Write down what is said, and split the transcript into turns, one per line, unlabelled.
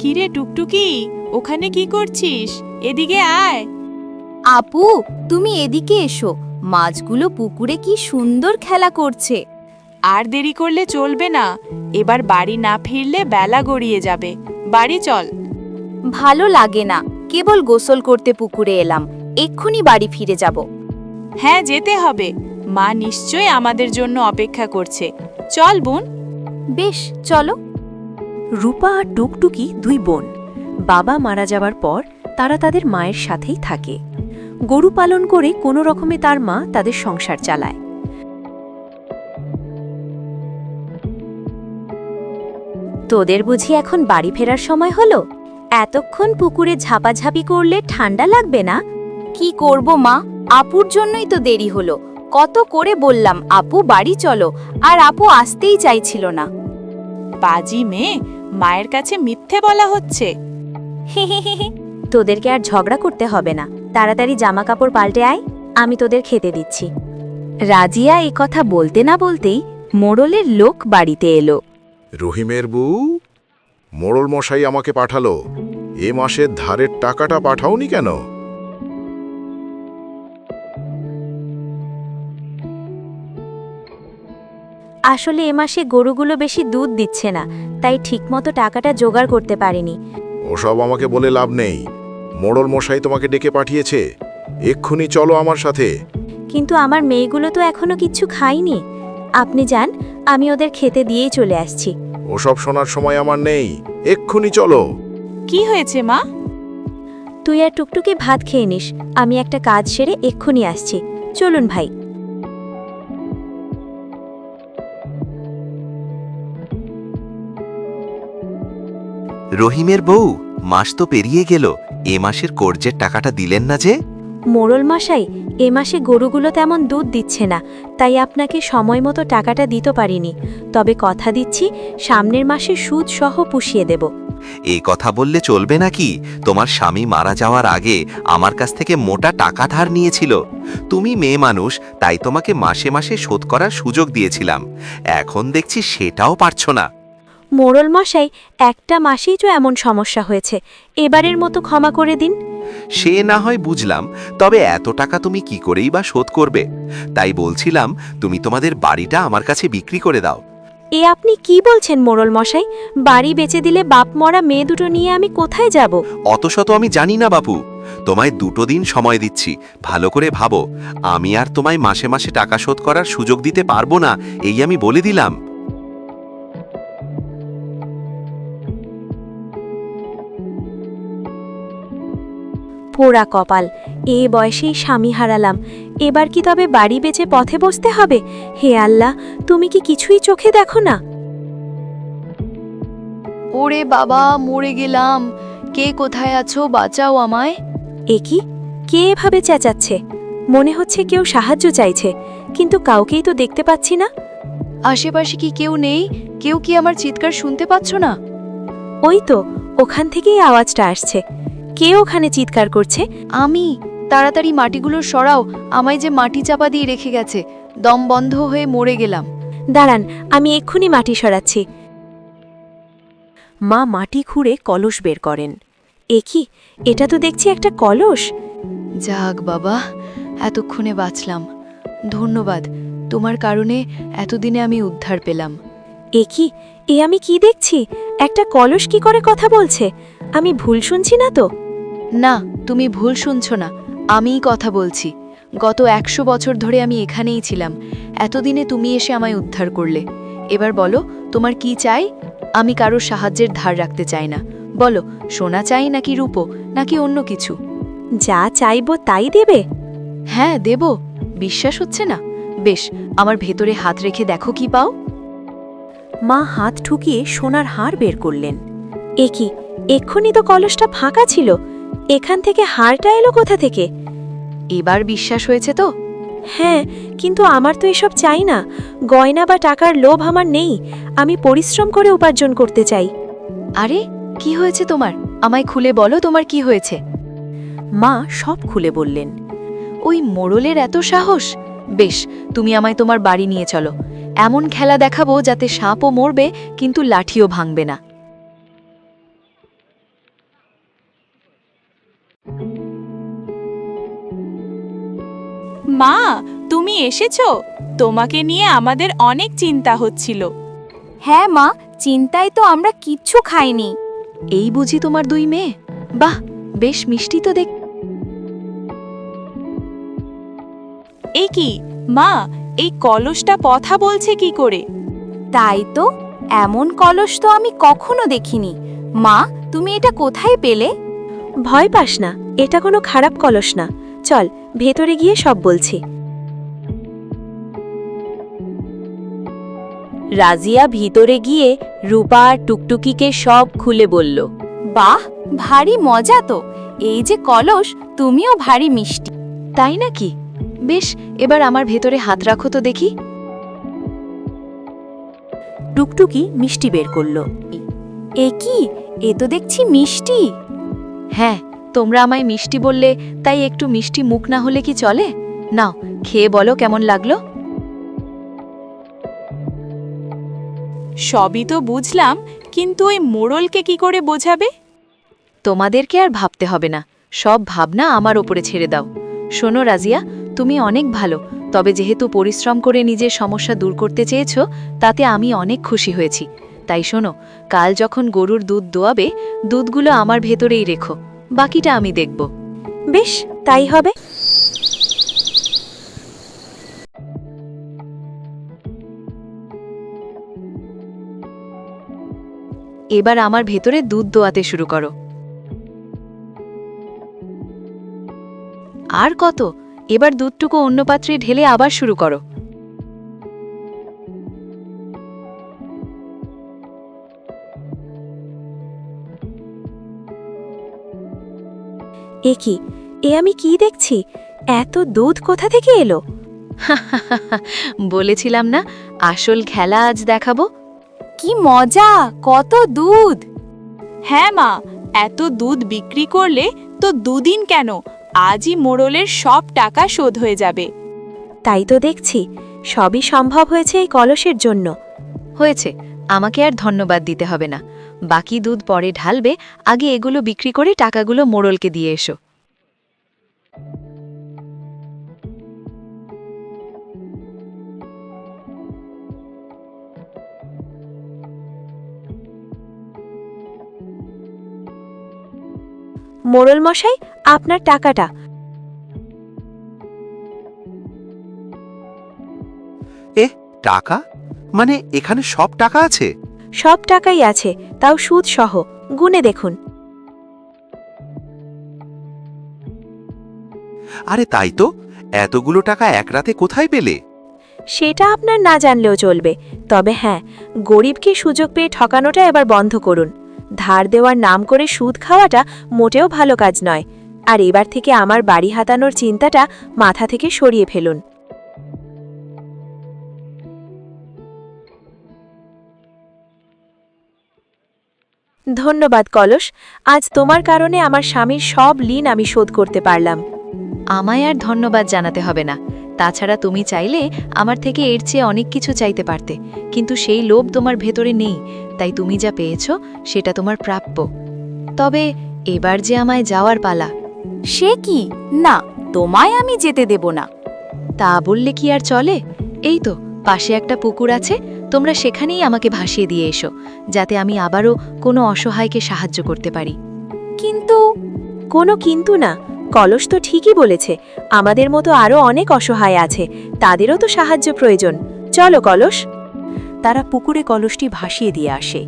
কিরে টুকটুকি, ওখানে কি করছিস? এদিকে আয়।
আপু, তুমি এদিকে এসো। মাছগুলো পুকুরে কি সুন্দর খেলা করছে।
আর দেরি করলে চলবে না, এবার বাড়ি না ফিরলে বেলা গড়িয়ে যাবে। বাড়ি চল।
ভালো লাগে না, কেবল গোসল করতে পুকুরে এলাম, এক্ষুনি বাড়ি ফিরে যাব।
হ্যাঁ, যেতে হবে। মা নিশ্চয়ই আমাদের জন্য অপেক্ষা করছে। চল বোন।
বেশ, চলো।
রূপা আর টুকটুকি দুই বোন। বাবা মারা যাওয়ার পর তারা তাদের মায়ের সাথেই থাকে। গরু পালন করে কোনো রকমে তার মা তাদের সংসার চালায়।
তোদের বুঝি এখন বাড়ি ফেরার সময় হলো? এতক্ষণ পুকুরে ঝাপাঝাপি করলে ঠান্ডা লাগবে না? কি করব মা, আপুর জন্যই তো দেরি হলো। কত করে বললাম আপু বাড়ি চলো, আর আপু আসতেই চাইছিল না।
পাজি মেয়ে, মায়ের কাছে মিথ্যে বলা হচ্ছে।
তোদেরকে আর ঝগড়া করতে হবে না, তাড়াতাড়ি জামা কাপড় পাল্টে আয়, আমি তোদের খেতে দিচ্ছি। রাজিয়া এই কথা বলতে না বলতেই মোড়লের লোক বাড়িতে এলো।
রহিমের বউ, মোড়ল মশাই আমাকে পাঠালো। এ মাসের ধারের টাকাটা পাঠাওনি কেন?
আসলে এ মাসে গরুগুলো বেশি দুধ দিচ্ছে না, তাই ঠিকমতো টাকাটা জোগাড় করতে পারিনি।
ওসব আমাকে বলে লাভ নেই। মোড়ল মশাই তোমাকে ডেকে পাঠিয়েছে। এক্ষুনি চলো আমার সাথে।
কিন্তু আমার মেয়েগুলো তো এখনো কিচ্ছু খায়নি। আপনি যান, আমি ওদের খেতে দিয়েই চলে আসছি।
ওসব শোনার সময় আমার নেই, এক্ষুনি চলো।
কি হয়েছে মা?
তুই আর টুকটুকি ভাত খেয়ে নিস, আমি একটা কাজ সেরে এক্ষুনি আসছি। চলুন ভাই।
রহিমের বউ, মাস তো পেরিয়ে গেল, এ মাসের কর্জের টাকাটা দিলেন না যে?
মোড়ল মশাই, এ মাসে গরুগুলো তেমন দুধ দিচ্ছে না, তাই আপনাকে সময় মতো টাকাটা দিতে পারিনি। তবে কথা দিচ্ছি, সামনের মাসে সুদ সহ পুষিয়ে দেব।
এই কথা বললে চলবে নাকি? তোমার স্বামী মারা যাওয়ার আগে আমার কাছ থেকে মোটা টাকা ধার নিয়েছিল। তুমি মেয়ে মানুষ, তাই তোমাকে মাসে মাসে শোধ করার সুযোগ দিয়েছিলাম। এখন দেখছি সেটাও পারছো না।
মোড়ল মশাই, একটা মাসেই তো এমন সমস্যা হয়েছে, এবারের মতো ক্ষমা করে দিন।
সে না হয় বুঝলাম, তবে এত টাকা তুমি কি করেই বা শোধ করবে? তাই বলছিলাম, তুমি তোমাদের বাড়িটা আমার কাছে বিক্রি করে দাও।
এ আপনি কি বলছেন মোড়ল মশাই? বাড়ি বেচে দিলে বাপ মরা মেয়ে দুটো নিয়ে আমি কোথায় যাব?
অত শত আমি জানি না বাপু। তোমায় 2 দিন সময় দিচ্ছি, ভালো করে ভাবো। আমি আর তোমায় মাসে মাসে টাকা শোধ করার সুযোগ দিতে পারবো না, এই আমি বলে দিলাম।
পোড়া কপাল, এ বয়সেই স্বামী হারালাম। এবার কি তবে বাড়ি বেচে পথে বসতে হবে? হে আল্লাহ, তুমি কি কিছুই চোখে দেখো না?
ওরে বাবা, মরে গেলাম। কে কোথায় আছো, বাঁচাও আমায়।
এ কি, কে এভাবে চেঁচাচ্ছে? মনে হচ্ছে কেউ সাহায্য চাইছে, কিন্তু কাউকেই তো দেখতে পাচ্ছি না।
আশেপাশে কি কেউ নেই? কেউ কি আমার চিৎকার শুনতে পাচ্ছ না?
ওই তো, ওখান থেকেই আওয়াজটা আসছে। কে ওখানে চিৎকার করছে?
আমি। তাড়াতাড়ি মাটিগুলো সরাও, আমায় যে মাটি চাপা দিয়ে রেখে গেছে। দম বন্ধ হয়ে মরে গেলাম।
দাঁড়ান, আমি এক্ষুনি মাটি সরাচ্ছি।
মা মাটি খুঁড়ে কলস বের করেন।
এ কি, এটা তো দেখছি একটা কলস।
যাক বাবা, এতক্ষণে বাঁচলাম। ধন্যবাদ, তোমার কারণে এতদিনে আমি উদ্ধার পেলাম।
এ কি, এ আমি কি দেখছি? একটা কলস কি করে কথা বলছে? আমি ভুল শুনছি না তো?
না, তুমি ভুল শুনছ না, আমিই কথা বলছি। গত 100 বছর ধরে আমি এখানেই ছিলাম, এতদিনে তুমি এসে আমায় উদ্ধার করলে। এবার বলো, তোমার কি চাই? আমি কারোর সাহায্যের ধার রাখতে চাই না। বলো, সোনা চাই নাকি রূপো, নাকি অন্য কিছু?
যা চাইবো তাই দেবে?
হ্যাঁ, দেব। বিশ্বাস হচ্ছে না? বেশ, আমার ভেতরে হাত রেখে দেখো কি পাও।
মা হাত ঠুকিয়ে সোনার হার বের করলেন।
এ কি, এক্ষুনি তো কলসটা ফাঁকা ছিল, এখান থেকে হারটা এলো কোথা থেকে?
এবার বিশ্বাস হয়েছে তো?
হ্যাঁ, কিন্তু আমার তো এসব চাই না। গয়না বা টাকার লোভ আমার নেই, আমি পরিশ্রম করে উপার্জন করতে চাই।
আরে, কি হয়েছে তোমার? আমায় খুলে বলো, তোমার কি হয়েছে?
মা সব খুলে বললেন।
ওই মোড়লের এত সাহস! বেশ, তুমি আমায় তোমার বাড়ি নিয়ে চলো। এমন খেলা দেখাবো যাতে সাপও মরবে কিন্তু লাঠিও ভাঙবে না।
মা, তুমি এসেছো? তোমাকে নিয়ে আমাদের অনেক চিন্তা হচ্ছিল।
হ্যাঁ মা, চিন্তায় তো আমরা কিচ্ছু খাইনি।
এই বুঝি তোমার দুই মেয়ে? বাহ, বেশ মিষ্টি তো দেখ।
এই কি মা, এই কলসটা কথা বলছে কি করে?
তাই তো, এমন কলস তো আমি কখনো দেখিনি। মা, তুমি এটা কোথায় পেলে?
ভয় পাস না, এটা কোনো খারাপ কলস না। চল, ভেতরে গিয়ে সব বলছি।
রাজিয়া ভিতরে গিয়ে রূপা আর টুকটুকিকে সব খুলে বলল। বাহ, ভারী মজা তো। এই যে কলস, তুমিও ভারী মিষ্টি।
তাই নাকি? বেশ, এবার আমার ভেতরে হাত রাখো তো দেখি।
টুকটুকি মিষ্টি বের করল।
এ কি? এ তো দেখছি মিষ্টি।
হ্যাঁ, তোমরা আমায় মিষ্টি বললে, তাই একটু মিষ্টি মুখ না হলে কি চলে? নাও, খেয়ে বলো কেমন লাগলো।
সবই তো বুঝলাম, কিন্তু ওই মোড়লকে কি করে বোঝাবে?
তোমাদেরকে আর ভাবতে হবে না, সব ভাবনা আমার ওপরে ছেড়ে দাও। শোনো রাজিয়া, তুমি অনেক ভালো, তবে যেহেতু পরিশ্রম করে নিজের সমস্যা দূর করতে চেয়েছো, তাতে আমি অনেক খুশি হয়েছি। তাই শোনো, কাল যখন গরুর দুধ দোয়াবে, দুধগুলো আমার ভেতরেই রেখো, বাকিটা আমি দেখব।
বেশ, তাই হবে।
এবার আমার ভেতরে দুধ দোয়াতে শুরু করো। আর কত? এবার দুধটুকু অন্য পাত্রে ঢেলে আবার শুরু করো।
এ কি? এ আমি কি দেখছি? এত দুধ কোথা থেকে এলো?
বলেছিলাম না, আসল খেলা আজ দেখাবো।
কি মজা, কত দুধ!
হ্যাঁ মা, এত দুধ বিক্রি করলে তো দুদিন কেন, আজই মোড়লের সব টাকা শোধ হয়ে যাবে।
তাই তো দেখছি, সবই সম্ভব হয়েছে এই কলসের জন্য।
হয়েছে, আমাকে আর ধন্যবাদ দিতে হবে না। বাকি দুধ পরে ঢালবে, আগে এগুলো বিক্রি করে টাকাগুলো মোড়লকে দিয়ে এসো।
মোড়ল মশাই, আপনার টাকাটা।
টাকা? মানে এখানে সব টাকা আছে?
সব টাকাই আছে, তাও সুদ সহ। গুনে দেখুন।
আরে তাই তো, এতগুলো টাকা এক রাতে কোথায় পেলে?
সেটা আপনার না জানলেও চলবে, তবে হ্যাঁ, গরিবকে সুযোগ পেয়ে ঠকানোটা এবার বন্ধ করুন। ধার দেওয়ার নাম করে সুদ খাওয়াটা মোটেও ভালো কাজ নয়। আর এবার থেকে আমার বাড়ি হাতানোর চিন্তাটা মাথা থেকে সরিয়ে ফেলুন। ধন্যবাদ কলস, আজ তোমার কারণে আমার স্বামীর সব ঋণ আমি শোধ করতে পারলাম।
আমায় আর ধন্যবাদ জানাতে হবে না। তাছাড়া তুমি চাইলে আমার থেকে এর চেয়ে অনেক কিছু চাইতে পারতে, কিন্তু সেই লোভ তোমার ভেতরে নেই, তাই তুমি যা পেয়েছো সেটা তোমার প্রাপ্য। তবে এবার যে আমায় যাওয়ার পালা।
সে কি? না, তোমায় আমি যেতে দেব না।
তা বললে কি আর চলে? এই তো পাশে একটা পুকুর আছে, তোমরা সেখানেই আমাকে ভাসিয়ে দিয়ে এসো, যাতে আমি আবারও কোনো অসহায়কে সাহায্য করতে পারি।
কিন্তু
কোনো কিন্তু না, কলস তো ঠিকই বলেছে। আমাদের মতো আরও অনেক অসহায় আছে, তাদেরও তো সাহায্য প্রয়োজন। চলো কলস। তারা পুকুরে কলসটি ভাসিয়ে দিয়ে আসে।